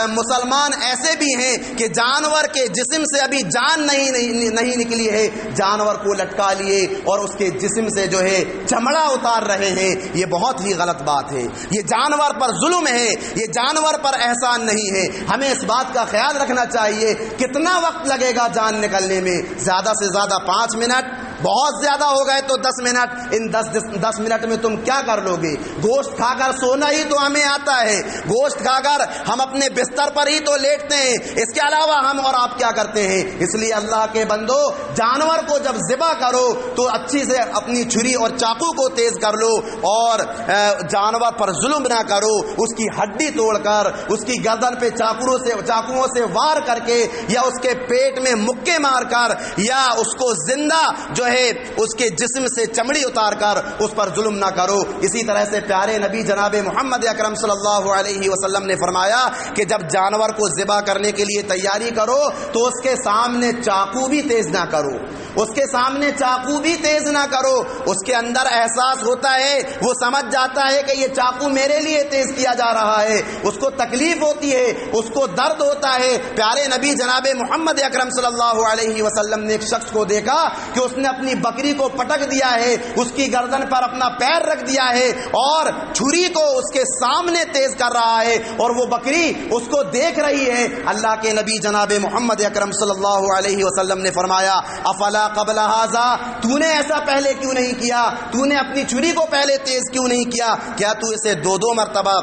مسلمان ایسے بھی ہیں کہ جانور کے جسم سے ابھی جان نہیں نکلی ہے، جانور کو لٹکا لیے اور اس کے جسم سے جو ہے چمڑا اتار رہے ہیں۔ یہ بہت ہی غلط بات ہے، یہ جانور پر ظلم ہے، یہ جانور پر احسان نہیں ہے۔ ہمیں اس بات کا خیال رکھنا چاہیے کتنا وقت لگے گا جان نکلنے میں، زیادہ سے زیادہ 5 منٹ بہت زیادہ ہو گئے تو 10 منٹ. ان 10 منٹ میں تم کیا کر لو گے؟ گوشت کھا کر سونا ہی تو ہمیں آتا ہے, گوشت کھا کر ہم اپنے بستر پر ہی تو لیٹتے ہیں, اس کے علاوہ ہم اور آپ کیا کرتے ہیں؟ اس لیے اللہ کے بندو, جانور کو جب ذبح کرو تو اچھی سے اپنی چھری اور چاقو کو تیز کر لو, اور جانور پر ظلم نہ کرو. اس کی ہڈی توڑ کر, اس کی گردن پہ چاقوؤں سے وار کر کے, یا اس کے پیٹ میں مکے مار کر, یا اس کو زندہ جو ہے اس کے جسم سے چمڑی اتار کر اس پر ظلم نہ کرو. اسی طرح سے پیارے نبی جناب محمد اکرم صلی اللہ علیہ وسلم نے فرمایا کہ جب جانور کو ذبح کرنے کے لیے تیاری کرو تو اس کے سامنے چاقو بھی تیز نہ کرو, اس کے سامنے چاقو بھی تیز نہ کرو. اس کے اندر احساس ہوتا ہے, وہ سمجھ جاتا ہے کہ یہ چاقو میرے لیے تیز کیا جا رہا ہے, اس کو تکلیف ہوتی ہے, اس کو درد ہوتا ہے. پیارے نبی جناب محمد اکرم صلی اللہ علیہ وسلم نے ایک شخص کو دیکھا کہ اس نے اپنی بکری کو پٹک دیا ہے, اس کی گردن پر اپنا پیر رکھ دیا ہے اور چھری کو اس کے سامنے تیز کر رہا ہے, اور وہ بکری اس کو دیکھ رہی ہے. اللہ کے نبی جناب محمد اکرم صلی اللہ علیہ وسلم نے فرمایا, افلا قبل ھذا, تو نے ایسا پہلے کیوں نہیں کیا؟ تو نے اپنی چھری کو پہلے تیز کیوں نہیں کیا؟ کیا تو اسے 2 مرتبہ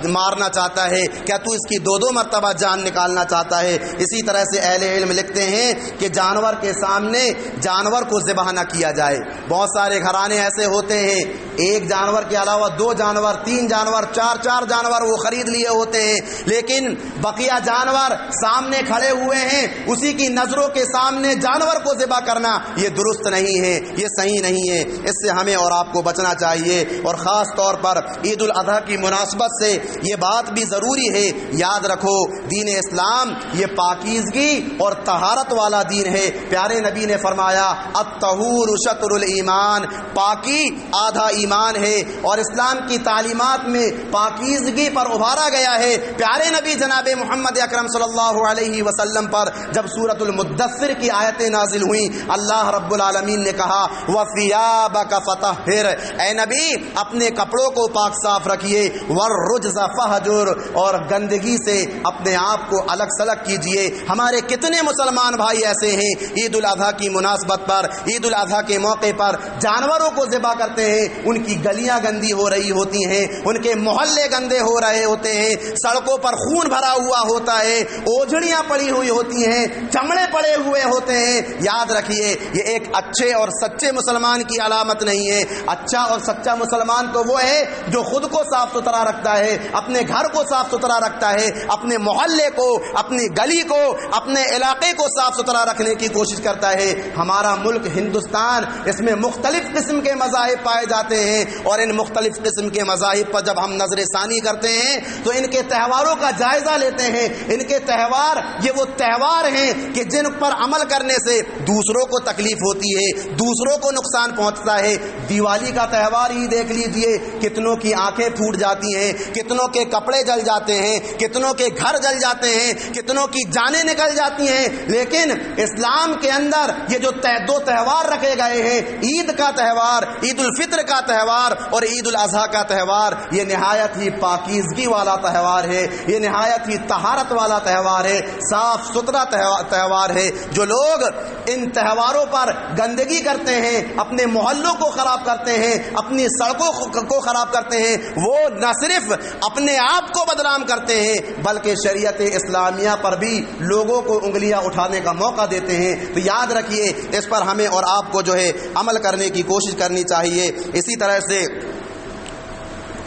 مارنا چاہتا ہے؟ کیا تو اس کی 2 مرتبہ جان نکالنا چاہتا ہے؟ اسی طرح سے اہل علم لکھتے ہیں کہ جانور کے سامنے جانور کو ذبح نہ کیا جائے. بہت سارے گھرانے ایسے ہوتے ہیں, ایک جانور کے علاوہ 2 جانور, 3 جانور, 4 جانور وہ خرید لیے ہوتے ہیں, لیکن بقیہ جانور سامنے کھڑے ہوئے ہیں, اسی کی نظروں کے سامنے جانور کو ذبح کرنا یہ درست نہیں ہے, یہ صحیح نہیں ہے. اس سے ہمیں اور آپ کو بچنا چاہیے. اور خاص طور پر عید الاضحیٰ کی مناسبت سے یہ بات بھی ضروری ہے, یاد رکھو دین اسلام یہ پاکیزگی اور طہارت والا دین ہے. پیارے نبی نے فرمایا, الطہور شطر الایمان, پاکی آدھا ایمان ہے, اور اسلام کی تعلیمات میں پاکیزگی پر ابھارا گیا ہے. پیارے نبی جناب محمد اکرم صلی اللہ علیہ وسلم پر جب سورۃ المدثر کی آیتیں نازل ہوئیں, اللہ رب العالمین نے کہا, وَثِيَابَكَ فَطَهِّرْ, اے نبی اپنے کپڑوں کو پاک صاف رکھیے, وَالرُّجْزَ فَهْجُرْ, اور گندگی سے اپنے آپ کو الگ سلگ کیجئے. ہمارے کتنے مسلمان بھائی ایسے ہیں عید الاضحیٰ کی مناسبت پر, عید الاضحیٰ کے موقع پر جانوروں کو ذبح کرتے ہیں, ان کی گلیاں گندی ہو رہی ہوتی ہیں, ان کے محلے گندے ہو رہے ہوتے ہیں, سڑکوں پر خون بھرا ہوا ہوتا ہے, اوجھڑیاں پڑی ہوئی ہوتی ہیں, چمڑے پڑے ہوئے ہوتے ہیں. یاد رکھیے یہ ایک اچھے اور سچے مسلمان کی علامت نہیں ہے. اچھا اور سچا مسلمان تو وہ ہے جو خود کو صاف ستھرا رکھتا ہے, اپنے گھر کو صاف ستھرا رکھتا ہے, اپنے محلے کو, اپنی گلی کو, اپنے علاقے کو صاف ستھرا رکھنے کی کوشش کرتا ہے. ہمارا ملک ہندوستان, اس میں مختلف قسم کے مذاہب پائے جاتے ہیں, اور ان مختلف قسم کے مذاہب پر جب ہم نظر ثانی کرتے ہیں تو ان کے تہواروں کا جائزہ لیتے ہیں. ان کے تہوار یہ وہ تہوار ہیں کہ جن پر عمل کرنے سے دوسروں کو تکلیف ہوتی ہے, دوسروں کو نقصان پہنچتا ہے. دیوالی کا تہوار ہی دیکھ لیجئے, کتنوں کی آنکھیں پھوٹ جاتی ہیں, کتنوں کے کپڑے جل جاتے ہیں, کتنوں کے گھر جل جاتے ہیں, کتنوں کی جانیں نکل جاتی ہیں. لیکن اسلام کے اندر یہ جو 2 تہوار رکھے گئے ہیں, عید کا تہوار, عید الفطر کا تہوار اور عید الاضحیٰ کا تہوار, یہ نہایت ہی پاکیزگی والا تہوار ہے, یہ نہایت ہی طہارت والا تہوار ہے, صاف ستھرا تہوار ہے. جو لوگ ان تہواروں پر گندگی کرتے ہیں, اپنے محلوں کو خراب کرتے ہیں, اپنی سڑکوں کو خراب کرتے ہیں, وہ نہ صرف اپنے آپ کو بدنام کرتے ہیں بلکہ شریعت اسلامیہ پر بھی لوگوں کو انگلیاں اٹھانے کا موقع دیتے ہیں. تو یاد رکھیے اس پر ہمیں اور آپ کو جو ہے عمل کرنے کی کوشش کرنی چاہیے. اسی طرح سے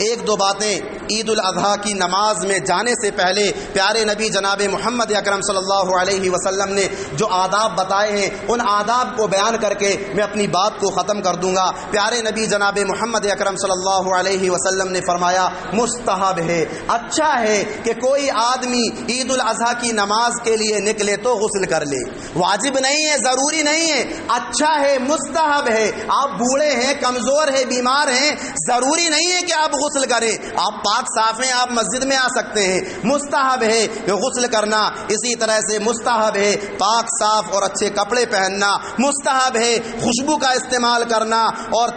1-2 باتیں عید الاضحیٰ کی نماز میں جانے سے پہلے پیارے نبی جناب محمد اکرم صلی اللہ علیہ وسلم نے جو آداب بتائے ہیں, ان آداب کو بیان کر کے میں اپنی بات کو ختم کر دوں گا. پیارے نبی جناب محمد اکرم صلی اللہ علیہ وسلم نے فرمایا, مستحب ہے, اچھا ہے کہ کوئی آدمی عید الاضحیٰ کی نماز کے لیے نکلے تو غسل کر لے. واجب نہیں ہے, ضروری نہیں ہے, اچھا ہے, مستحب ہے. آپ بوڑھے ہیں, کمزور ہیں, بیمار ہیں, ضروری نہیں ہے کہ آپ غسل کریں, آپ پاک صاف ہیں, آپ مسجد میں آ سکتے ہیں. مستحب ہے کہ غسل کرنا. اسی طرح سے مستحب ہے پاک صاف اور اچھے کپڑے پہننا. مستحب ہے خوشبو کا استعمال کرنا, اور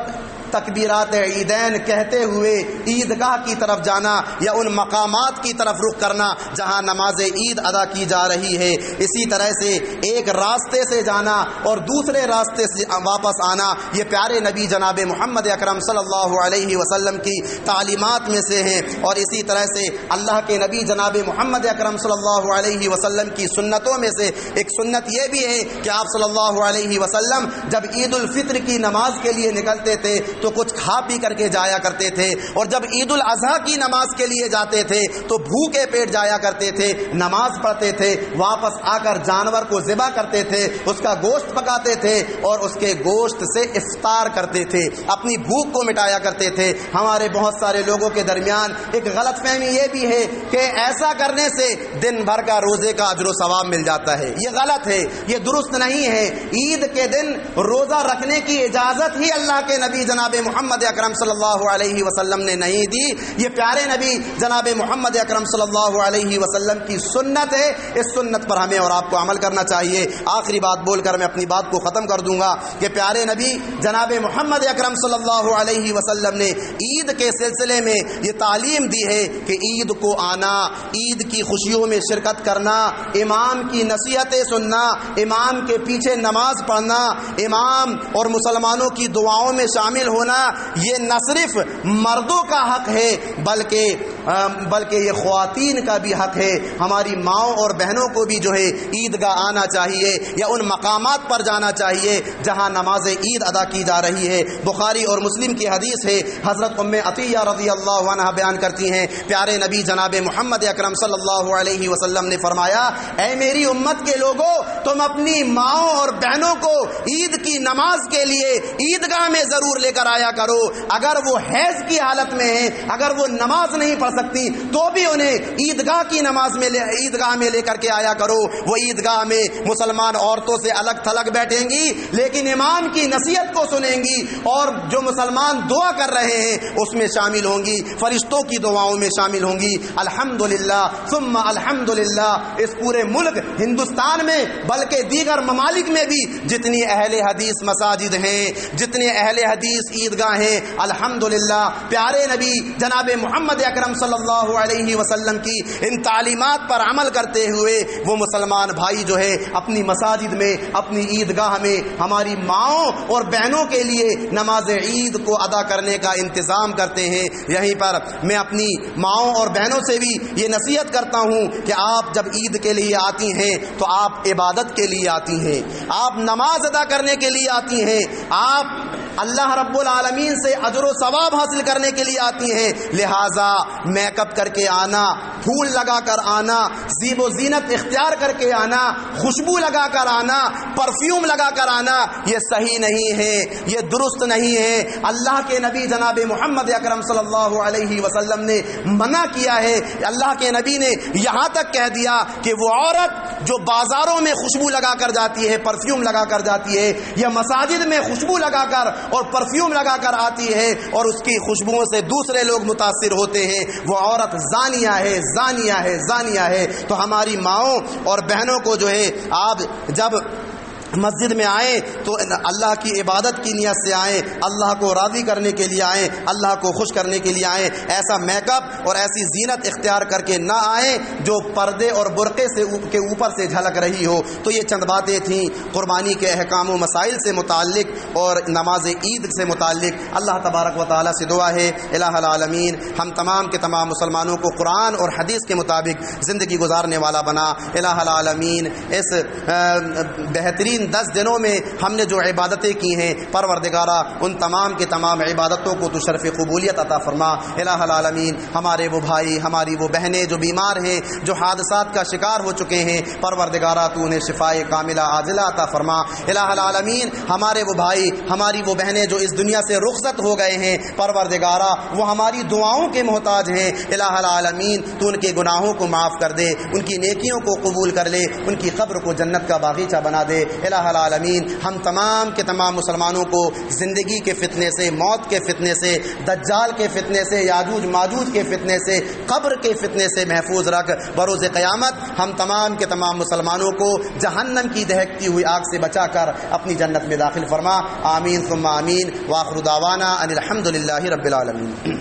تکبیرات عیدین کہتے ہوئے عیدگاہ کی طرف جانا یا ان مقامات کی طرف رخ کرنا جہاں نماز عید ادا کی جا رہی ہے۔ اسی طرح سے ایک راستے سے جانا اور دوسرے راستے سے واپس آنا، یہ پیارے نبی جناب محمد اکرم صلی اللہ علیہ وسلم کی تعلیمات میں سے ہیں۔ اور اسی طرح سے اللہ کے نبی جناب محمد اکرم صلی اللہ علیہ وسلم کی سنتوں میں سے ایک سنت یہ بھی ہے کہ آپ صلی اللہ علیہ وسلم جب عید الفطر کی نماز کے لیے نکلتے تھے تو کچھ کھا پی کر کے جایا کرتے تھے، اور جب عید الاضحیٰ کی نماز کے لیے جاتے تھے تو بھوکے پیٹ جایا کرتے تھے، نماز پڑھتے تھے، واپس آ کر جانور کو ذبح کرتے تھے، اس کا گوشت پکاتے تھے اور اس کے گوشت سے افطار کرتے تھے، اپنی بھوک کو مٹایا کرتے تھے۔ ہمارے بہت سارے لوگوں کے درمیان ایک غلط فہمی یہ بھی ہے کہ ایسا کرنے سے دن بھر کا روزے کا اجر و ثواب مل جاتا ہے۔ یہ غلط ہے، یہ درست نہیں ہے۔ عید کے دن روزہ رکھنے کی اجازت ہی اللہ کے نبی جناب محمد اکرم صلی اللہ علیہ وسلم نے نہیں دی، یہ پیارے نبی جناب محمد اکرم صلی اللہ علیہ وسلم کی سنت ہے۔ اس سنت پر ہمیں اور آپ کو عمل کرنا چاہیے۔ آخری بات بول کر میں اپنی بات کو ختم کر دوں گا کہ پیارے نبی جناب محمد اکرم صلی اللہ علیہ وسلم نے عید کے سلسلے میں یہ تعلیم دی ہے کہ عید کو آنا، عید کی خوشیوں میں شرکت کرنا، امام کی نصیحتیں سننا، امام کے پیچھے نماز پڑھنا، امام اور مسلمانوں کی دعاؤں میں شامل ہونا، یہ نہ صرف مردوں کا حق ہے بلکہ یہ خواتین کا بھی حق ہے۔ ہماری ماؤں اور بہنوں کو بھی جو ہے عیدگاہ آنا چاہیے یا ان مقامات پر جانا چاہیے جہاں نماز عید ادا کی جا رہی ہے۔ بخاری اور مسلم کی حدیث ہے، حضرت ام عطیہ رضی اللہ عنہ بیان کرتی ہیں، پیارے نبی جناب محمد اکرم صلی اللہ علیہ وسلم نے فرمایا، اے میری امت کے لوگوں، تم اپنی ماؤں اور بہنوں کو عید کی نماز کے لیے عیدگاہ میں ضرور لے کر آیا کرو۔ اگر وہ حیض کی حالت میں ہیں، اگر وہ نماز نہیں پڑھ سکتی تو بھی انہیں عیدگاہ کی نماز میں عیدگاہ میں لے کر کے آیا کرو۔ وہ عیدگاہ میں مسلمان عورتوں سے الگ تھلگ بیٹھیں گی لیکن امام کی نصیحت کو سنیں گی، اور جو مسلمان دعا کر رہے ہیں اس میں شامل ہوں گی، فرشتوں کی دعاؤں میں شامل ہوں گی۔ الحمدللہ ثم الحمدللہ، اس پورے ملک ہندوستان میں بلکہ دیگر ممالک میں بھی جتنی اہل حدیث مساجد ہیں، جتنے اہل حدیث عیدگاہ ہیں، الحمدللہ پیارے نبی جناب محمد اکرم صلی اللہ علیہ وسلم کی ان تعلیمات پر عمل کرتے ہوئے وہ مسلمان بھائی جو ہے اپنی مساجد میں، اپنی عیدگاہ میں ہماری ماؤں اور بہنوں کے لیے نماز عید کو ادا کرنے کا انتظام کرتے ہیں۔ یہیں پر میں اپنی ماؤں اور بہنوں سے بھی یہ نصیحت کرتا ہوں کہ آپ جب عید کے لیے آتی ہیں تو آپ عبادت کے لیے آتی ہیں، آپ نماز ادا کرنے کے لیے آتی ہیں، آپ اللہ رب العالمین سے اجر و ثواب حاصل کرنے کے لیے آتی ہیں، لہٰذا میک اپ کر کے آنا، پھول لگا کر آنا، زیب و زینت اختیار کر کے آنا، خوشبو لگا کر آنا، پرفیوم لگا کر آنا، یہ صحیح نہیں ہے، یہ درست نہیں ہے۔ اللہ کے نبی جناب محمد اکرم صلی اللہ علیہ وسلم نے منع کیا ہے۔ اللہ کے نبی نے یہاں تک کہہ دیا کہ وہ عورت جو بازاروں میں خوشبو لگا کر جاتی ہے، پرفیوم لگا کر جاتی ہے، یا مساجد میں خوشبو لگا کر اور پرفیوم لگا کر آتی ہے اور اس کی خوشبوؤں سے دوسرے لوگ متاثر ہوتے ہیں، وہ عورت زانیہ ہے، زانیہ ہے، زانیہ ہے۔ تو ہماری ماؤں اور بہنوں کو جو ہے آپ جب مسجد میں آئیں تو اللہ کی عبادت کی نیت سے آئیں، اللہ کو راضی کرنے کے لیے آئیں، اللہ کو خوش کرنے کے لیے آئیں۔ ایسا میک اپ اور ایسی زینت اختیار کر کے نہ آئیں جو پردے اور برقعے کے اوپر سے جھلک رہی ہو۔ تو یہ چند باتیں تھیں قربانی کے احکام و مسائل سے متعلق اور نماز عید سے متعلق۔ اللہ تبارک و تعالیٰ سے دعا ہے الہ العالمین ہم تمام کے تمام مسلمانوں کو قرآن اور حدیث کے مطابق زندگی گزارنے والا بنا۔ الہ العالمین اس بہترین 10 دنوں میں ہم نے جو عبادتیں کی ہیں، پروردگارہ ان تمام کے تمام عبادتوں کو تو شرف قبولیت عطا فرما۔ الہ العالمین ہمارے وہ بھائی، ہماری وہ بہنیں جو بیمار ہیں، جو حادثات کا شکار ہو چکے ہیں، پروردگارہ تو انہیں شفائے کاملہ عاجلہ عطا فرما۔ الہ العالمین ہمارے وہ بھائی، ہماری وہ بہنیں جو اس دنیا سے رخصت ہو گئے ہیں، پروردگارہ وہ ہماری دعاؤں کے محتاج ہیں۔ الہ العالمین تو ان کے گناہوں کو معاف کر دے، ان کی نیکیوں کو قبول کر لے، ان کی قبر کو جنت کا باغیچہ بنا دے۔ الہ العالمین ہم تمام کے تمام مسلمانوں کو زندگی کے فتنے سے، موت کے فتنے سے، دجال کے فتنے سے، یاجوج ماجوج کے فتنے سے، قبر کے فتنے سے محفوظ رکھ۔ بروز قیامت ہم تمام کے تمام مسلمانوں کو جہنم کی دہکتی ہوئی آگ سے بچا کر اپنی جنت میں داخل فرما۔ آمین ثم آمین۔ وآخر دعوانا ان الحمد للہ رب العالمین۔